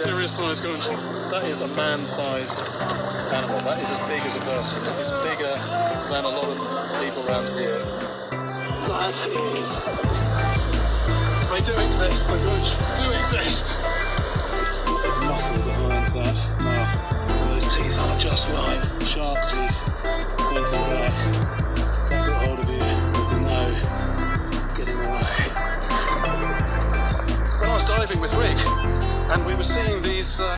serious size gunch. That is a man-sized animal. That is as big as a person. It's bigger than a lot of people around here. That is... They do exist, the gunch do exist. It's the muscle behind that mouth. Those teeth are just like shark teeth pointing back. If that got hold of you, you can know getting away. When I was diving with Rick, and we were seeing these